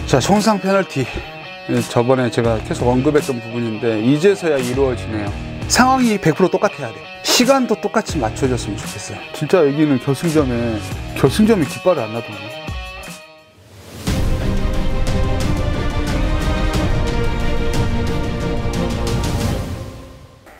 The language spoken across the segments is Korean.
자, 총상 페널티. 저번에 제가 계속 언급했던 부분인데 이제서야 이루어지네요. 상황이 100% 똑같아야 돼. 시간도 똑같이 맞춰줬으면 좋겠어요. 진짜 여기는 결승점에 깃발을 안 놔두네.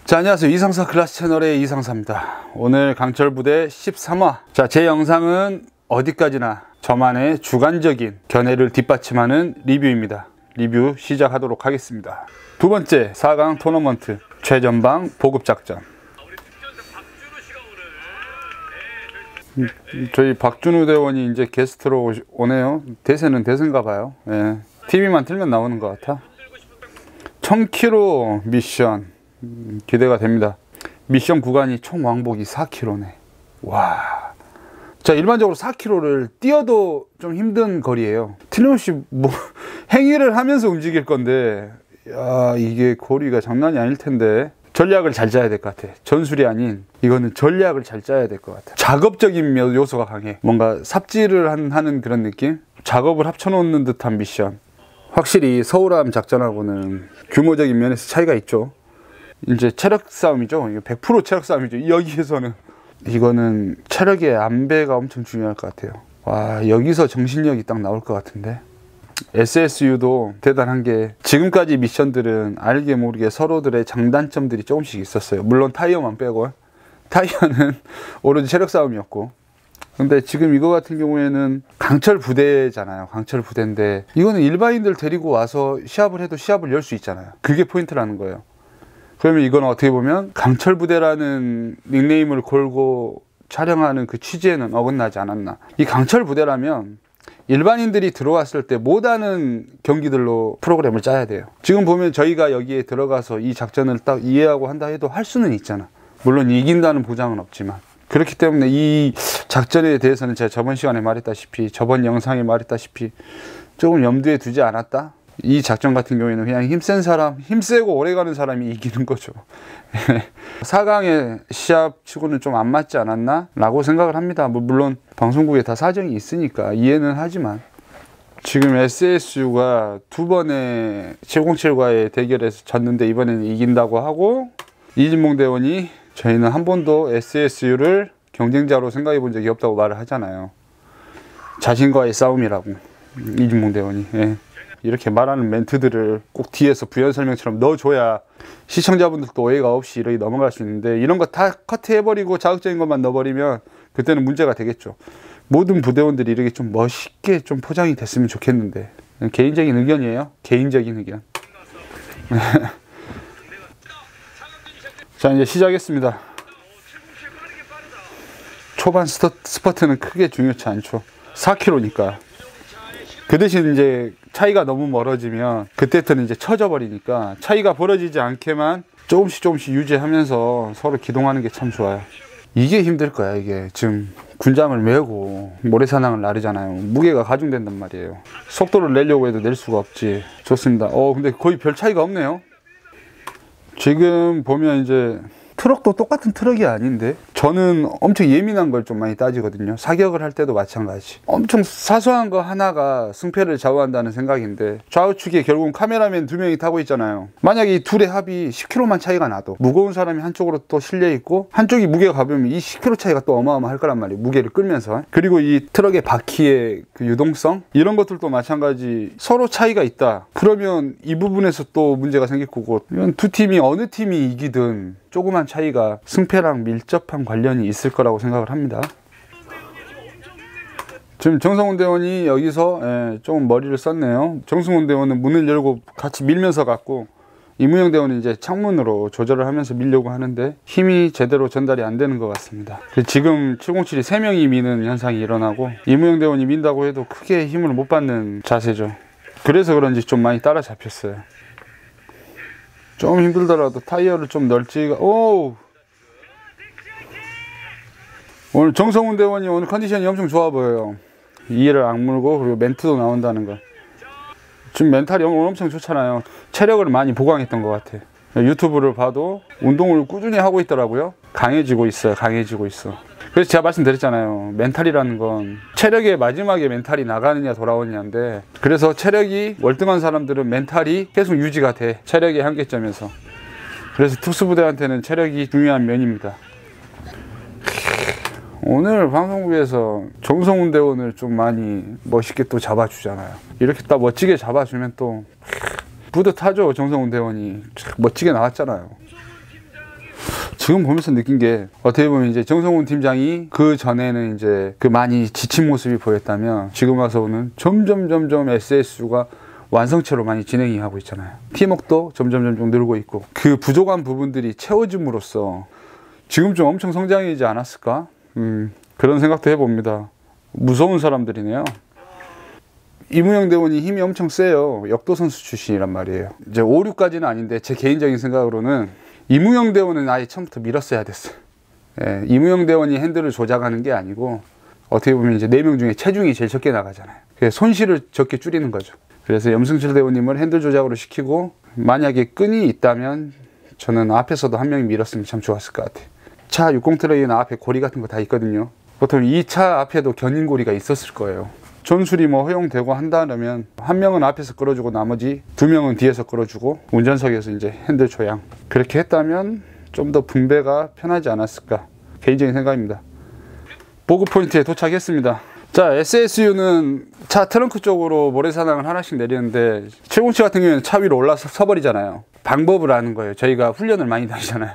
자, 안녕하세요. 이상사 클래스 채널의 이상사입니다. 오늘 강철부대 13화. 자, 제 영상은 어디까지나 저만의 주관적인 견해를 뒷받침하는 리뷰입니다. 리뷰 시작하도록 하겠습니다. 두 번째, 4강 토너먼트 최전방 보급작전. 저희 박준우 대원이 이제 게스트로 오네요. 대세는 대세인가 봐요. 예. TV만 틀면 나오는 것 같아. 1000km 미션 기대가 됩니다. 미션 구간이 총 왕복이 4km네. 와. 자, 일반적으로 4km를 뛰어도 좀 힘든 거리예요. 틀림없이 뭐 행위를 하면서 움직일 건데, 야, 이게 거리가 장난이 아닐 텐데 전략을 잘 짜야 될 것 같아. 전술이 아닌 이거는 전략을 잘 짜야 될 것 같아. 작업적인 요소가 강해. 뭔가 삽질을 하는 그런 느낌? 작업을 합쳐놓는 듯한 미션. 확실히 서울함 작전하고는 규모적인 면에서 차이가 있죠. 이제 체력 싸움이죠. 100% 체력 싸움이죠. 여기에서는 이거는 체력의 안배가 엄청 중요할 것 같아요. 와, 여기서 정신력이 딱 나올 것 같은데. SSU도 대단한 게 지금까지 미션들은 알게 모르게 서로들의 장단점들이 조금씩 있었어요. 물론 타이어만 빼고. 타이어는 오로지 체력 싸움이었고, 근데 지금 이거 같은 경우에는 강철 부대잖아요. 강철 부대인데 이거는 일반인들 데리고 와서 시합을 해도 시합을 열 수 있잖아요. 그게 포인트라는 거예요. 그러면 이건 어떻게 보면 강철 부대라는 닉네임을 걸고 촬영하는 그 취지에는 어긋나지 않았나. 이 강철 부대라면 일반인들이 들어왔을 때 못하는 경기들로 프로그램을 짜야 돼요. 지금 보면 저희가 여기에 들어가서 이 작전을 딱 이해하고 한다 해도 할 수는 있잖아. 물론 이긴다는 보장은 없지만. 그렇기 때문에 이 작전에 대해서는 제가 저번 시간에 말했다시피, 저번 영상에 말했다시피 조금 염두에 두지 않았다. 이 작전 같은 경우에는 그냥 힘센 사람, 힘세고 오래가는 사람이 이기는 거죠. 4강의 시합치고는 좀 안 맞지 않았나? 라고 생각을 합니다. 물론 방송국에 다 사정이 있으니까 이해는 하지만, 지금 SSU가 두 번의 707과의 대결에서 졌는데 이번에는 이긴다고 하고, 이진봉 대원이 저희는 한 번도 SSU를 경쟁자로 생각해 본 적이 없다고 말을 하잖아요. 자신과의 싸움이라고, 이진봉 대원이. 예. 이렇게 말하는 멘트들을 꼭 뒤에서 부연 설명처럼 넣어줘야 시청자분들도 오해가 없이 이렇게 넘어갈 수 있는데, 이런 거 다 커트해버리고 자극적인 것만 넣어버리면 그때는 문제가 되겠죠. 모든 부대원들이 이렇게 좀 멋있게 좀 포장이 됐으면 좋겠는데, 개인적인 의견이에요. 개인적인 의견. 자, 이제 시작했습니다. 초반 스퍼트는 크게 중요치 않죠. 4km니까. 그 대신 이제 차이가 너무 멀어지면 그때부터는 이제 쳐져 버리니까 차이가 벌어지지 않게만 조금씩 유지하면서 서로 기동하는 게 참 좋아요. 이게 힘들 거야. 이게 지금 군장을 메고 모래사장을 나르잖아요. 무게가 가중된단 말이에요. 속도를 내려고 해도 낼 수가 없지. 좋습니다. 근데 거의 별 차이가 없네요. 지금 보면 이제 트럭도 똑같은 트럭이 아닌데, 저는 엄청 예민한 걸 좀 많이 따지거든요. 사격을 할 때도 마찬가지. 엄청 사소한 거 하나가 승패를 좌우한다는 생각인데, 좌우측에 결국은 카메라맨 2명이 타고 있잖아요. 만약에 이 둘의 합이 10kg만 차이가 나도 무거운 사람이 한쪽으로 또 실려 있고 한쪽이 무게가 가벼우면 이 10kg 차이가 또 어마어마할 거란 말이에요. 무게를 끌면서. 그리고 이 트럭의 바퀴의 그 유동성, 이런 것들도 마찬가지. 서로 차이가 있다 그러면 이 부분에서 또 문제가 생길 거고, 두 팀이 어느 팀이 이기든 조그만 차이가 승패랑 밀접한 관련이 있을 거라고 생각을 합니다. 지금 정성훈 대원이 여기서 조금 머리를 썼네요. 정성훈 대원은 문을 열고 같이 밀면서 갔고, 이무영 대원은 이제 창문으로 조절을 하면서 밀려고 하는데 힘이 제대로 전달이 안 되는 것 같습니다. 지금 707이 3명이 미는 현상이 일어나고, 이무영 대원이 민다고 해도 크게 힘을 못 받는 자세죠. 그래서 그런지 좀 많이 따라잡혔어요. 좀 힘들더라도 타이어를 좀 널찍이. 오늘 정성훈 대원이 오늘 컨디션이 엄청 좋아 보여요. 이를 악물고, 그리고 멘트도 나온다는 거. 지금 멘탈이 오늘 엄청 좋잖아요. 체력을 많이 보강했던 것 같아. 유튜브를 봐도 운동을 꾸준히 하고 있더라고요. 강해지고 있어요. 강해지고 있어. 그래서 제가 말씀드렸잖아요. 멘탈이라는 건 체력의 마지막에 멘탈이 나가느냐 돌아오느냐인데, 그래서 체력이 월등한 사람들은 멘탈이 계속 유지가 돼. 체력의 한계점에서. 그래서 특수부대한테는 체력이 중요한 면입니다. 오늘 방송국에서 정성훈 대원을 좀 많이 멋있게 또 잡아주잖아요. 이렇게 딱 멋지게 잡아주면 또 뿌듯하죠. 정성훈 대원이 멋지게 나왔잖아요. 지금 보면서 느낀 게, 어떻게 보면 이제 정성훈 팀장이 그 전에는 이제 그 많이 지친 모습이 보였다면, 지금 와서는 점점 SSU가 완성체로 많이 진행이 하고 있잖아요. 팀워크도 점점 늘고 있고, 그 부족한 부분들이 채워짐으로써 지금 좀 엄청 성장이지 않았을까? 그런 생각도 해봅니다. 무서운 사람들이네요. 이무영 대원이 힘이 엄청 세요. 역도 선수 출신이란 말이에요. 이제 5, 6까지는 아닌데, 제 개인적인 생각으로는 이무영 대원은 아예 처음부터 밀었어야 됐어요. 예, 이무영 대원이 핸들을 조작하는 게 아니고, 어떻게 보면 이제 4명 중에 체중이 제일 적게 나가잖아요. 그래서 손실을 적게 줄이는 거죠. 그래서 염승철 대원님을 핸들 조작으로 시키고, 만약에 끈이 있다면 저는 앞에서도 한 명이 밀었으면 참 좋았을 것 같아요. 차 60 트레이는 앞에 고리 같은 거 다 있거든요. 보통 이 차 앞에도 견인고리가 있었을 거예요. 전술이 뭐 허용되고 한다면 한 명은 앞에서 끌어주고 나머지 2명은 뒤에서 끌어주고, 운전석에서 이제 핸들 조향, 그렇게 했다면 좀 더 분배가 편하지 않았을까, 개인적인 생각입니다. 보급 포인트에 도착했습니다. 자, SSU는 차 트렁크 쪽으로 모래사장을 하나씩 내리는데, 707 같은 경우에는 차 위로 올라서 서버리잖아요. 방법을 아는 거예요. 저희가 훈련을 많이 다니잖아요.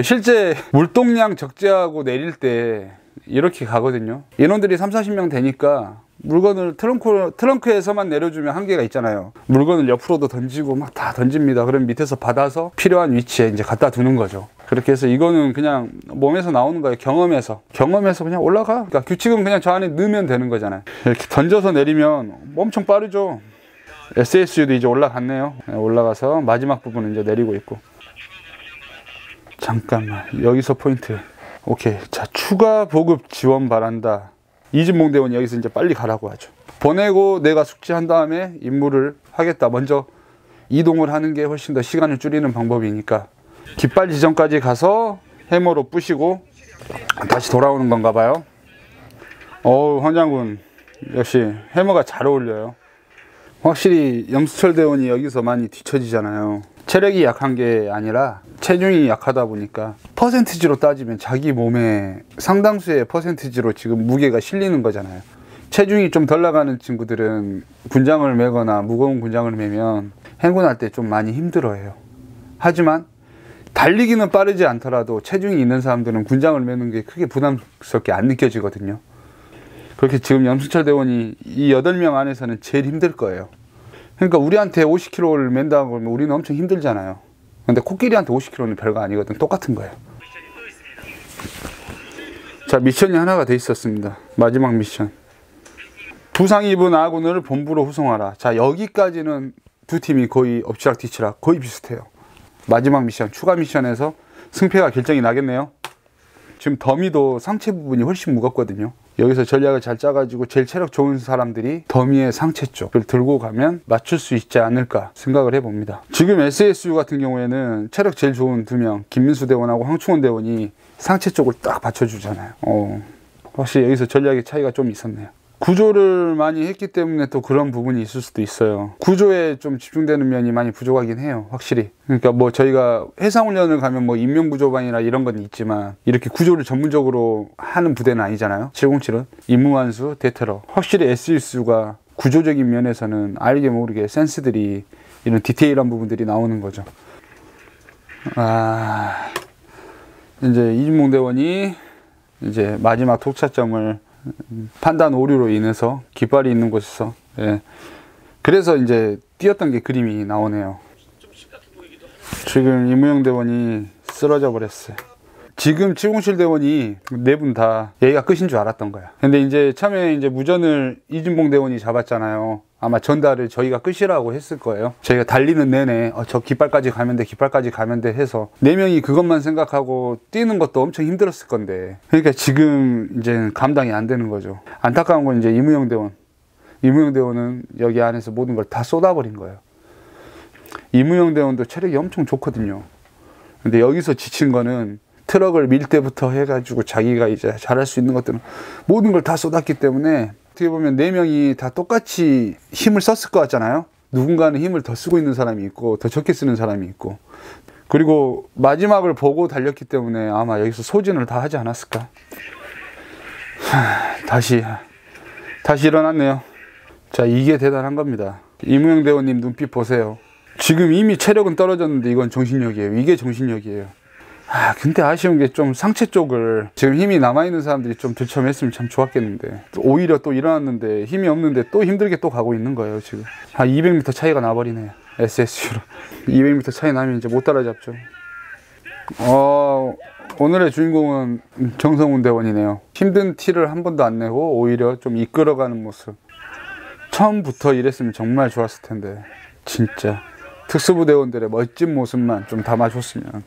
실제 물동량 적재하고 내릴 때 이렇게 가거든요. 인원들이 30-40명 되니까 물건을 트렁크에서만 내려주면 한계가 있잖아요. 물건을 옆으로도 던지고 막 다 던집니다. 그럼 밑에서 받아서 필요한 위치에 이제 갖다 두는 거죠. 그렇게 해서 이거는 그냥 몸에서 나오는 거예요. 경험에서 그냥 올라가. 그러니까 규칙은 그냥 저 안에 넣으면 되는 거잖아요. 이렇게 던져서 내리면 엄청 빠르죠. SSU도 이제 올라갔네요. 올라가서 마지막 부분은 이제 내리고 있고. 잠깐만, 여기서 포인트. 오케이. 자, 추가 보급 지원 바란다. 이진봉 대원이 여기서 이제 빨리 가라고 하죠. 보내고 내가 숙지한 다음에 임무를 하겠다. 먼저 이동을 하는 게 훨씬 더 시간을 줄이는 방법이니까, 깃발 지점까지 가서 해머로 부시고 다시 돌아오는 건가 봐요. 어우, 황장군 역시 해머가 잘 어울려요. 확실히 염수철 대원이 여기서 많이 뒤처지잖아요. 체력이 약한 게 아니라 체중이 약하다 보니까 퍼센티지로 따지면 자기 몸에 상당수의 퍼센티지로 지금 무게가 실리는 거잖아요. 체중이 좀 덜 나가는 친구들은 군장을 매거나 무거운 군장을 매면 행군할 때 좀 많이 힘들어해요. 하지만 달리기는 빠르지 않더라도 체중이 있는 사람들은 군장을 매는 게 크게 부담스럽게 안 느껴지거든요. 그렇게 지금 염수철 대원이 이 8명 안에서는 제일 힘들 거예요. 그러니까 우리한테 50kg를 맨다고 하면 우리는 엄청 힘들잖아요. 근데 코끼리한테 50kg는 별거 아니거든. 똑같은 거예요. 자, 미션이 하나가 돼 있었습니다. 마지막 미션. 부상 입은 아군을 본부로 후송하라. 자, 여기까지는 두 팀이 거의 엎치락뒤치락 거의 비슷해요. 마지막 미션, 추가 미션에서 승패가 결정이 나겠네요. 지금 더미도 상체 부분이 훨씬 무겁거든요. 여기서 전략을 잘 짜가지고 제일 체력 좋은 사람들이 더미의 상체 쪽을 들고 가면 맞출 수 있지 않을까 생각을 해봅니다. 지금 SSU 같은 경우에는 체력 제일 좋은 2명, 김민수 대원하고 황충원 대원이 상체 쪽을 딱 받쳐주잖아요. 확실히 여기서 전략의 차이가 좀 있었네요. 구조를 많이 했기 때문에 또 그런 부분이 있을 수도 있어요. 구조에 좀 집중되는 면이 많이 부족하긴 해요. 확실히. 그러니까 뭐 저희가 해상훈련을 가면 뭐 인명구조반이나 이런 건 있지만 이렇게 구조를 전문적으로 하는 부대는 아니잖아요. 707은 임무완수, 대테러. 확실히 SSU가 구조적인 면에서는 알게 모르게 센스들이, 이런 디테일한 부분들이 나오는 거죠. 이제 이진봉 대원이 이제 마지막 도착점을 판단 오류로 인해서 깃발이 있는 곳에서, 그래서 이제 뛰었던 게 그림이 나오네요. 지금 이무영 대원이 쓰러져 버렸어요. 지금 707 대원이 4분 다 얘가 끝인 줄 알았던 거야. 근데 이제 처음에 이제 무전을 이진봉 대원이 잡았잖아요. 아마 전달을 저희가 끝이라고 했을 거예요. 저희가 달리는 내내 저 깃발까지 가면 돼, 깃발까지 가면 돼 해서 4명이 그것만 생각하고 뛰는 것도 엄청 힘들었을 건데, 그러니까 지금 이제 감당이 안 되는 거죠. 안타까운 건 이제 이무영 대원. 이무영 대원은 여기 안에서 모든 걸 다 쏟아버린 거예요. 이무영 대원도 체력이 엄청 좋거든요. 근데 여기서 지친 거는 트럭을 밀 때부터 해가지고 자기가 이제 잘할 수 있는 것들은 모든 걸 다 쏟았기 때문에 어떻게 보면 4명이 다 똑같이 힘을 썼을 것 같잖아요. 누군가는 힘을 더 쓰고 있는 사람이 있고 더 적게 쓰는 사람이 있고, 그리고 마지막을 보고 달렸기 때문에 아마 여기서 소진을 다 하지 않았을까. 다시 일어났네요. 자, 이게 대단한 겁니다. 이무영 대원님 눈빛 보세요. 지금 이미 체력은 떨어졌는데 이건 정신력이에요. 이게 정신력이에요. 근데 아쉬운 게 좀 상체 쪽을 지금 힘이 남아있는 사람들이 좀 들쳐맸으면 참 좋았겠는데, 오히려 또 일어났는데 힘이 없는데 또 힘들게 또 가고 있는 거예요. 지금 한 200m 차이가 나버리네요. SSU로 200m 차이 나면 이제 못 따라잡죠. 오늘의 주인공은 정성훈 대원이네요. 힘든 티를 한 번도 안 내고 오히려 좀 이끌어가는 모습. 처음부터 이랬으면 정말 좋았을 텐데, 진짜 특수부대원들의 멋진 모습만 좀 담아줬으면.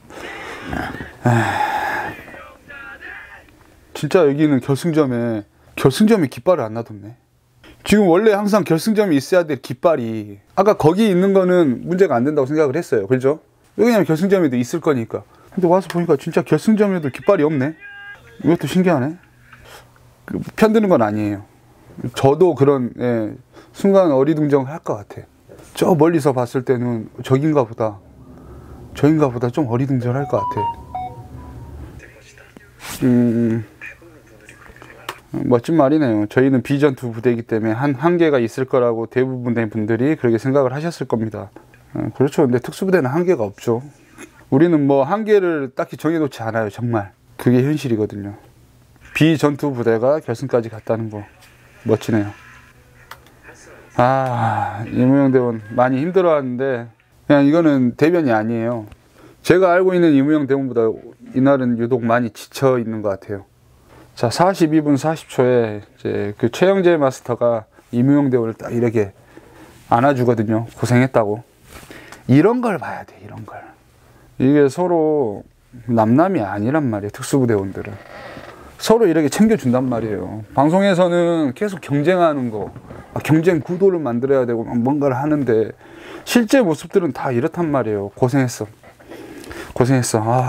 진짜 여기는 결승점에 깃발을 안 놔뒀네. 지금 원래 항상 결승점이 있어야 될 깃발이, 아까 거기 있는 거는 문제가 안 된다고 생각을 했어요. 그죠? 왜냐면 결승점에도 있을 거니까. 근데 와서 보니까 진짜 결승점에도 깃발이 없네. 이것도 신기하네. 편드는 건 아니에요. 저도 그런 순간 어리둥절을 할 것 같아. 저 멀리서 봤을 때는 저긴가 보다 좀 어리둥절할 것 같아. 멋진 말이네요. 저희는 비전투 부대이기 때문에 한계가 있을 거라고 대부분의 분들이 그렇게 생각을 하셨을 겁니다. 그렇죠. 근데 특수부대는 한계가 없죠. 우리는 뭐 한계를 딱히 정해놓지 않아요. 정말 그게 현실이거든요. 비전투 부대가 결승까지 갔다는 거 멋지네요. 이무영 대원 많이 힘들어하는데 그냥 이거는 대변이 아니에요. 제가 알고 있는 이무영 대원보다 이날은 유독 많이 지쳐 있는 것 같아요. 자, 42분 40초에 이제 그 최영재 마스터가 이무영 대원을 딱 이렇게 안아주거든요. 고생했다고. 이런 걸 봐야 돼. 이런 걸. 이게 서로 남남이 아니란 말이에요. 특수부대원들은 서로 이렇게 챙겨준단 말이에요. 방송에서는 계속 경쟁하는 거, 경쟁 구도를 만들어야 되고 뭔가를 하는데 실제 모습들은 다 이렇단 말이에요. 고생했어.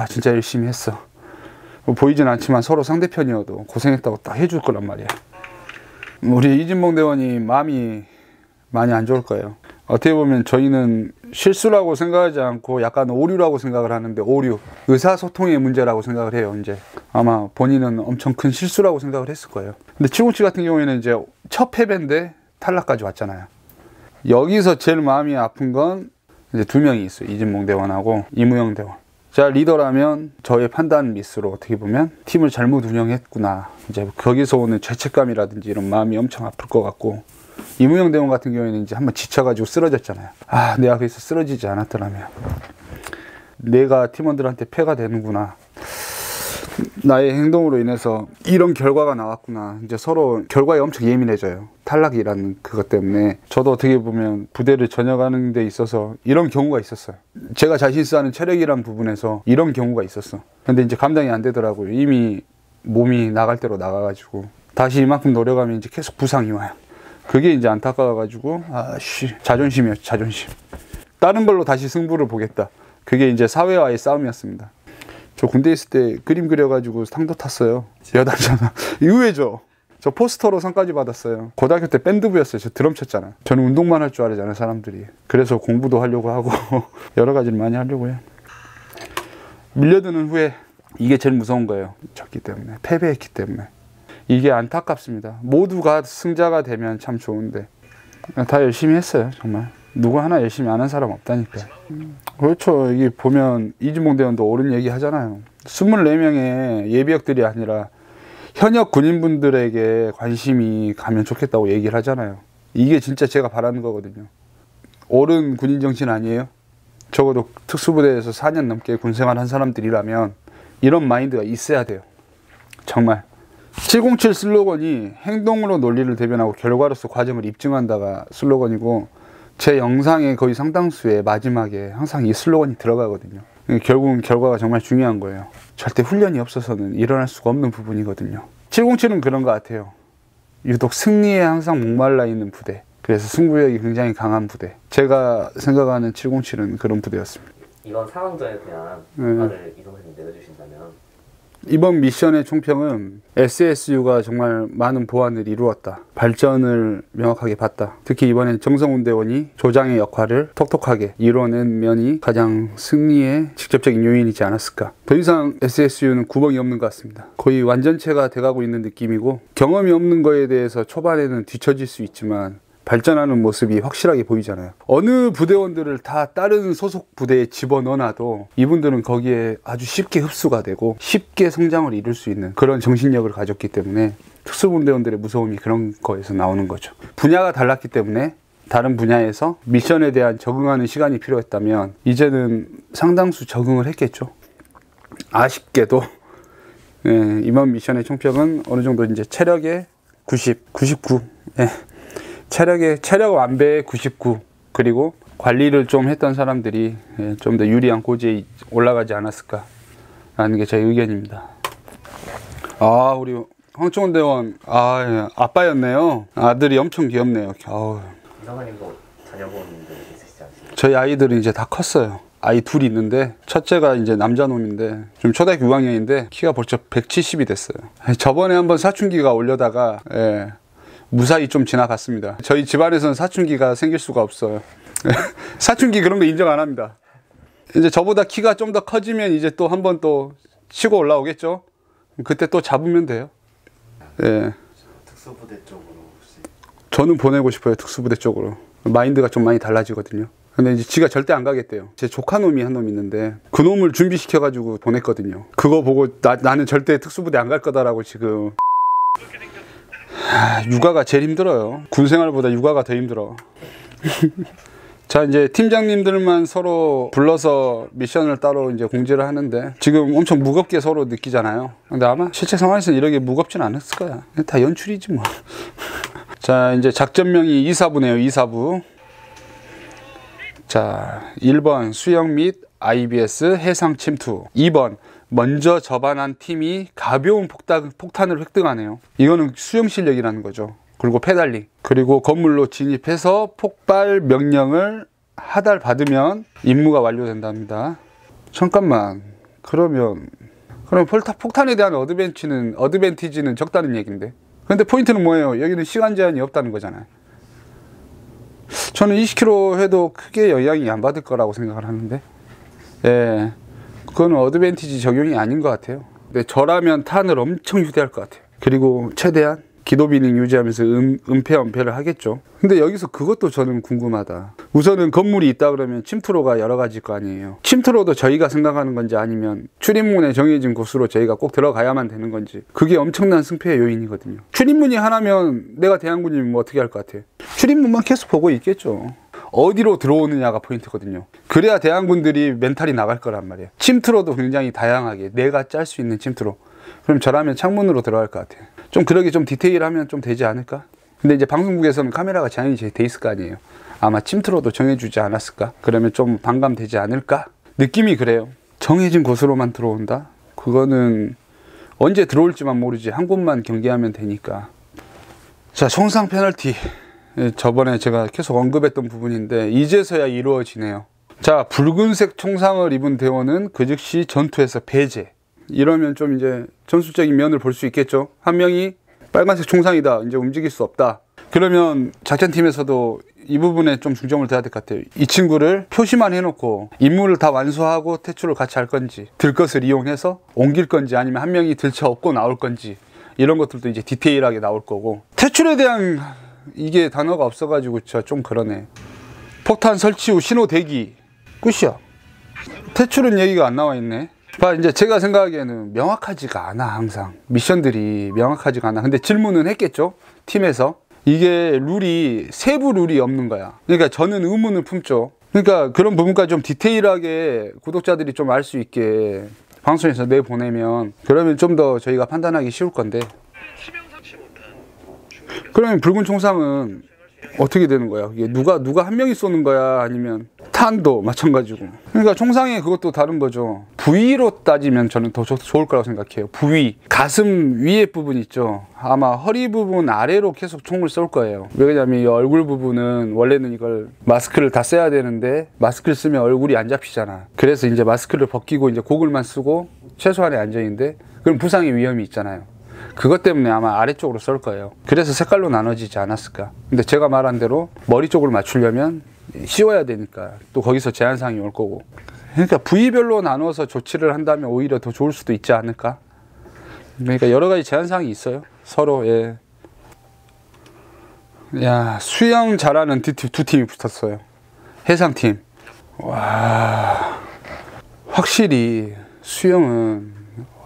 진짜 열심히 했어. 보이진 않지만 서로 상대편이어도 고생했다고 딱 해줄 거란 말이야. 우리 이진봉 대원이 마음이 많이 안 좋을 거예요. 어떻게 보면 저희는 실수라고 생각하지 않고 약간 오류라고 생각을 하는데, 오류, 의사소통의 문제라고 생각을 해요. 이제 아마 본인은 엄청 큰 실수라고 생각을 했을 거예요. 근데 707 같은 경우에는 이제 첫 패배인데 탈락까지 왔잖아요. 여기서 제일 마음이 아픈 건 이제 2명이 있어요. 이진봉 대원하고 이무영 대원. 제가 리더라면 저의 판단 미스로 어떻게 보면 팀을 잘못 운영했구나, 이제 거기서 오는 죄책감이라든지 이런 마음이 엄청 아플 것 같고, 이무영 대원 같은 경우에는 이제 한번 지쳐가지고 쓰러졌잖아요. 내가 거기서 쓰러지지 않았더라면 내가 팀원들한테 폐가 되는구나, 나의 행동으로 인해서 이런 결과가 나왔구나. 이제 서로 결과에 엄청 예민해져요. 탈락이라는 그것 때문에. 저도 어떻게 보면 부대를 전역하는 데 있어서 이런 경우가 있었어요. 제가 자신 있어 하는 체력이란 부분에서 이런 경우가 있었어. 근데 이제 감당이 안 되더라고요. 이미 몸이 나갈 대로 나가가지고 다시 이만큼 노력하면 이제 계속 부상이 와요. 그게 이제 안타까워가지고 자존심이었죠. 자존심. 다른 걸로 다시 승부를 보겠다. 그게 이제 사회와의 싸움이었습니다. 저 군대 있을 때 그림 그려가지고 상도 탔어요. 여단잖아. 의외죠. 저 포스터로 상까지 받았어요. 고등학교 때 밴드부였어요. 저 드럼 쳤잖아. 저는 운동만 할 줄 알았잖아요, 사람들이. 그래서 공부도 하려고 하고 여러 가지를 많이 하려고 해요. 밀려드는 후에 이게 제일 무서운 거예요. 졌기 때문에, 패배했기 때문에. 이게 안타깝습니다. 모두가 승자가 되면 참 좋은데 다 열심히 했어요. 정말 누구 하나 열심히 안 한 사람 없다니까. 그렇죠. 이게 보면 이진봉 대원도 옳은 얘기 하잖아요. 24명의 예비역들이 아니라 현역 군인분들에게 관심이 가면 좋겠다고 얘기를 하잖아요. 이게 진짜 제가 바라는 거거든요. 옳은 군인 정신 아니에요? 적어도 특수부대에서 4년 넘게 군생활 한 사람들이라면 이런 마인드가 있어야 돼요. 정말. 707 슬로건이 행동으로 논리를 대변하고 결과로서 과정을 입증한다가 슬로건이고, 제 영상의 거의 상당수의 마지막에 항상 이 슬로건이 들어가거든요. 결국은 결과가 정말 중요한 거예요. 절대 훈련이 없어서는 일어날 수가 없는 부분이거든요. 707은 그런 것 같아요. 유독 승리에 항상 목말라 있는 부대. 그래서 승부욕이 굉장히 강한 부대. 제가 생각하는 707은 그런 부대였습니다. 이번 상황전에 대한 평가를 이 선생님이 내려주신다면 이번 미션의 총평은 SSU가 정말 많은 보완을 이루었다. 발전을 명확하게 봤다. 특히 이번엔 정성훈 대원이 조장의 역할을 톡톡하게 이뤄낸 면이 가장 승리의 직접적인 요인이지 않았을까. 더 이상 SSU는 구멍이 없는 것 같습니다. 거의 완전체가 돼가고 있는 느낌이고, 경험이 없는 거에 대해서 초반에는 뒤처질 수 있지만 발전하는 모습이 확실하게 보이잖아요. 어느 부대원들을 다 다른 소속 부대에 집어넣어놔도 이분들은 거기에 아주 쉽게 흡수가 되고 쉽게 성장을 이룰 수 있는 그런 정신력을 가졌기 때문에 특수부대원들의 무서움이 그런 거에서 나오는 거죠. 분야가 달랐기 때문에 다른 분야에서 미션에 대한 적응하는 시간이 필요했다면 이제는 상당수 적응을 했겠죠. 아쉽게도 이번 미션의 총평은 어느 정도 이제 체력의 90, 99 체력 완배의 99, 그리고 관리를 좀 했던 사람들이 좀 더 유리한 고지에 올라가지 않았을까라는 게 제 의견입니다. 아, 우리 황청원 대원, 아빠였네요. 아들이 엄청 귀엽네요. 이사관님도 자녀분들 있으시지 않습니까? 저희 아이들은 이제 다 컸어요. 아이 둘이 있는데 첫째가 이제 남자놈인데 좀 초등학교 6학년인데 키가 벌써 170이 됐어요. 저번에 한번 사춘기가 올려다가 무사히 좀 지나갔습니다. 저희 집안에서는 사춘기가 생길 수가 없어요. 사춘기 그런 거 인정 안 합니다. 이제 저보다 키가 좀 더 커지면 이제 또 한 번 또 치고 올라오겠죠. 그때 또 잡으면 돼요. 특수부대 쪽으로 혹시? 저는 보내고 싶어요. 특수부대 쪽으로. 마인드가 좀 많이 달라지거든요. 근데 이제 지가 절대 안 가겠대요. 제 조카놈이 한 놈 있는데 그 놈을 준비시켜가지고 보냈거든요. 그거 보고 나는 절대 특수부대 안 갈 거다라고 지금. 육아가 제일 힘들어요. 군생활보다 육아가 더 힘들어. 자, 이제 팀장님들만 서로 불러서 미션을 따로 이제 공지를 하는데 지금 엄청 무겁게 서로 느끼잖아요. 근데 아마 실제 상황에서는 이렇게 무겁진 않았을 거야. 다 연출이지 뭐. 자, 이제 작전명이 2사부네요. 2사부. 자, 1번 수영 및 IBS 해상 침투. 2번 먼저 접안한 팀이 가벼운 폭탄을 획득하네요. 이거는 수영 실력이라는 거죠. 그리고 페달링. 그리고 건물로 진입해서 폭발 명령을 하달받으면 임무가 완료된답니다. 잠깐만. 그러면 폭탄에 대한 어드밴티지는 적다는 얘기인데. 근데 포인트는 뭐예요? 여기는 시간 제한이 없다는 거잖아요. 저는 20km 해도 크게 영향이 안 받을 거라고 생각을 하는데. 그건 어드밴티지 적용이 아닌 것 같아요. 근데 저라면 탄을 엄청 휴대할 것 같아요. 그리고 최대한 기도 비닝 유지하면서 은폐를 하겠죠. 근데 여기서 그것도 저는 궁금하다. 우선은 건물이 있다 그러면 침투로가 여러 가지일 거 아니에요. 침투로도 저희가 생각하는 건지 아니면 출입문에 정해진 곳으로 저희가 꼭 들어가야만 되는 건지, 그게 엄청난 승패의 요인이거든요. 출입문이 하나면 내가 대항군이면 뭐 어떻게 할 것 같아요? 출입문만 계속 보고 있겠죠. 어디로 들어오느냐가 포인트거든요. 그래야 대항군들이 멘탈이 나갈 거란 말이에요. 침투로도 굉장히 다양하게 내가 짤 수 있는 침투로. 그럼 저라면 창문으로 들어갈 것 같아요. 좀 그러게 좀 디테일하면 좀 되지 않을까? 근데 이제 방송국에서는 카메라가 제한이 돼 있을 거 아니에요. 아마 침투로도 정해주지 않았을까? 그러면 좀 반감되지 않을까? 느낌이 그래요. 정해진 곳으로만 들어온다? 그거는 언제 들어올지만 모르지. 한 곳만 경계하면 되니까. 자, 총상 페널티. 저번에 제가 계속 언급했던 부분인데 이제서야 이루어지네요. 자, 붉은색 총상을 입은 대원은 그 즉시 전투에서 배제. 이러면 좀 이제 전술적인 면을 볼 수 있겠죠. 한 명이 빨간색 총상이다, 이제 움직일 수 없다. 그러면 작전팀에서도 이 부분에 좀 중점을 둬야 될 것 같아요. 이 친구를 표시만 해놓고 임무를 다 완수하고 퇴출을 같이 할 건지, 들 것을 이용해서 옮길 건지, 아니면 한 명이 들쳐 업고 나올 건지, 이런 것들도 이제 디테일하게 나올 거고. 퇴출에 대한 이게 단어가 없어가지고 좀 그러네. 폭탄 설치 후 신호 대기. 끝이야. 퇴출은 얘기가 안 나와 있네. 이제 제가 생각하기에는 명확하지가 않아. 항상 미션들이 명확하지가 않아. 근데 질문은 했겠죠, 팀에서. 이게 룰이, 세부 룰이 없는 거야. 그러니까 저는 의문을 품죠. 그러니까 그런 부분까지 좀 디테일하게 구독자들이 좀 알 수 있게 방송에서 내보내면, 그러면 좀 더 저희가 판단하기 쉬울 건데. 그러면 붉은 총상은 어떻게 되는 거야? 이게 누가 한 명이 쏘는 거야? 아니면 탄도 마찬가지고. 그러니까 총상의 그것도 다른 거죠. 부위로 따지면 저는 더 좋을 거라고 생각해요. 부위, 가슴 위에 부분 있죠. 아마 허리 부분 아래로 계속 총을 쏠 거예요. 왜냐면 이 얼굴 부분은 원래는 이걸 마스크를 다 써야 되는데 마스크를 쓰면 얼굴이 안 잡히잖아. 그래서 이제 마스크를 벗기고 이제 고글만 쓰고 최소한의 안정인데 그럼 부상의 위험이 있잖아요. 그것 때문에 아마 아래쪽으로 쏠 거예요. 그래서 색깔로 나눠지지 않았을까. 근데 제가 말한 대로 머리 쪽을 맞추려면 씌워야 되니까 또 거기서 제한사항이 올 거고, 그러니까 부위별로 나눠서 조치를 한다면 오히려 더 좋을 수도 있지 않을까. 그러니까 여러 가지 제한사항이 있어요 서로. 예. 야, 수영 잘하는 두 팀이 붙었어요. 해상팀. 와, 확실히 수영은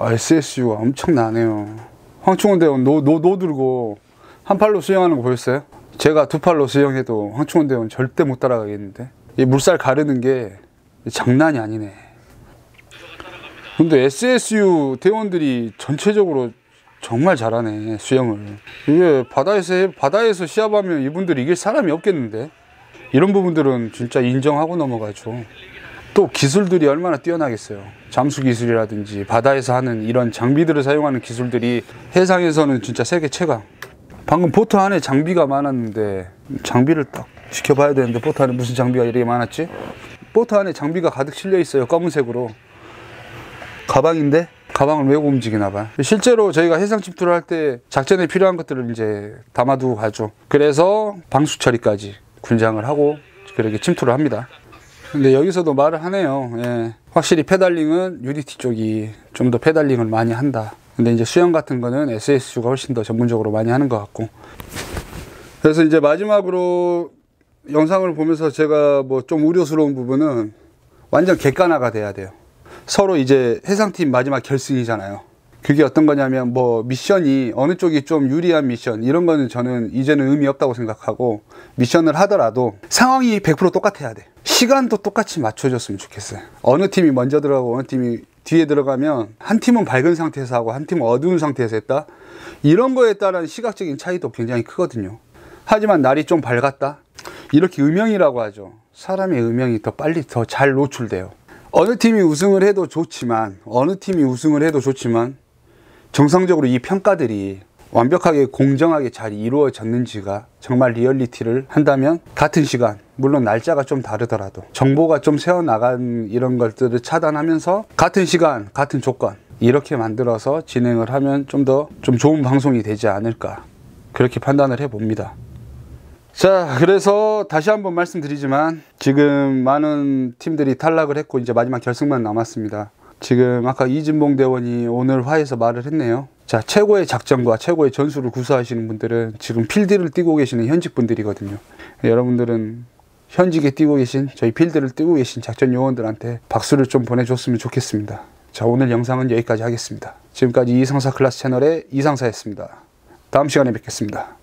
SSU가 엄청나네요. 황충원 대원 노 들고 한 팔로 수영하는 거 보였어요? 제가 두 팔로 수영해도 황충원 대원 절대 못 따라가겠는데. 이 물살 가르는 게 장난이 아니네. 근데 SSU 대원들이 전체적으로 정말 잘하네 수영을. 이게 바다에서 시합하면 이분들 이길 사람이 없겠는데. 이런 부분들은 진짜 인정하고 넘어가죠. 또 기술들이 얼마나 뛰어나겠어요. 잠수 기술이라든지 바다에서 하는 이런 장비들을 사용하는 기술들이 해상에서는 진짜 세계 최강. 방금 보트 안에 장비가 많았는데 장비를 딱 지켜봐야 되는데 보트 안에 무슨 장비가 이렇게 많았지? 보트 안에 장비가 가득 실려 있어요. 검은색으로. 가방인데 가방을 메고 움직이나 봐. 실제로 저희가 해상 침투를 할 때 작전에 필요한 것들을 이제 담아두고 가죠. 그래서 방수 처리까지 군장을 하고 그렇게 침투를 합니다. 근데 여기서도 말을 하네요. 예. 확실히 페달링은 UDT 쪽이 좀 더 페달링을 많이 한다. 근데 이제 수영 같은 거는 SSU가 훨씬 더 전문적으로 많이 하는 것 같고. 그래서 이제 마지막으로 영상을 보면서 제가 뭐 좀 우려스러운 부분은 완전 객관화가 돼야 돼요. 서로 이제 해상팀 마지막 결승이잖아요. 그게 어떤 거냐면 뭐 미션이 어느 쪽이 좀 유리한 미션 이런 거는 저는 이제는 의미 없다고 생각하고, 미션을 하더라도 상황이 100% 똑같아야 돼. 시간도 똑같이 맞춰줬으면 좋겠어요. 어느 팀이 먼저 들어가고 어느 팀이 뒤에 들어가면 한 팀은 밝은 상태에서 하고 한 팀은 어두운 상태에서 했다. 이런 거에 따른 시각적인 차이도 굉장히 크거든요. 하지만 날이 좀 밝았다. 이렇게 음영이라고 하죠. 사람의 음영이 더 빨리 더 잘 노출돼요. 어느 팀이 우승을 해도 좋지만 정상적으로 이 평가들이 완벽하게 공정하게 잘 이루어졌는지가 정말 리얼리티를 한다면 같은 시간, 물론 날짜가 좀 다르더라도 정보가 좀 새어나간 이런 것들을 차단하면서 같은 시간, 같은 조건 이렇게 만들어서 진행을 하면 좀 더 좀 좋은 방송이 되지 않을까, 그렇게 판단을 해봅니다. 자, 그래서 다시 한번 말씀드리지만 지금 많은 팀들이 탈락을 했고 이제 마지막 결승만 남았습니다. 지금 아까 이진봉 대원이 오늘 화에서 말을 했네요. 자, 최고의 작전과 최고의 전술을 구사하시는 분들은 지금 필드를 뛰고 계시는 현직 분들이거든요. 여러분들은 현직에 뛰고 계신, 저희 필드를 뛰고 계신 작전 요원들한테 박수를 좀 보내줬으면 좋겠습니다. 자, 오늘 영상은 여기까지 하겠습니다. 지금까지 이상사 클래스 채널의 이상사였습니다. 다음 시간에 뵙겠습니다.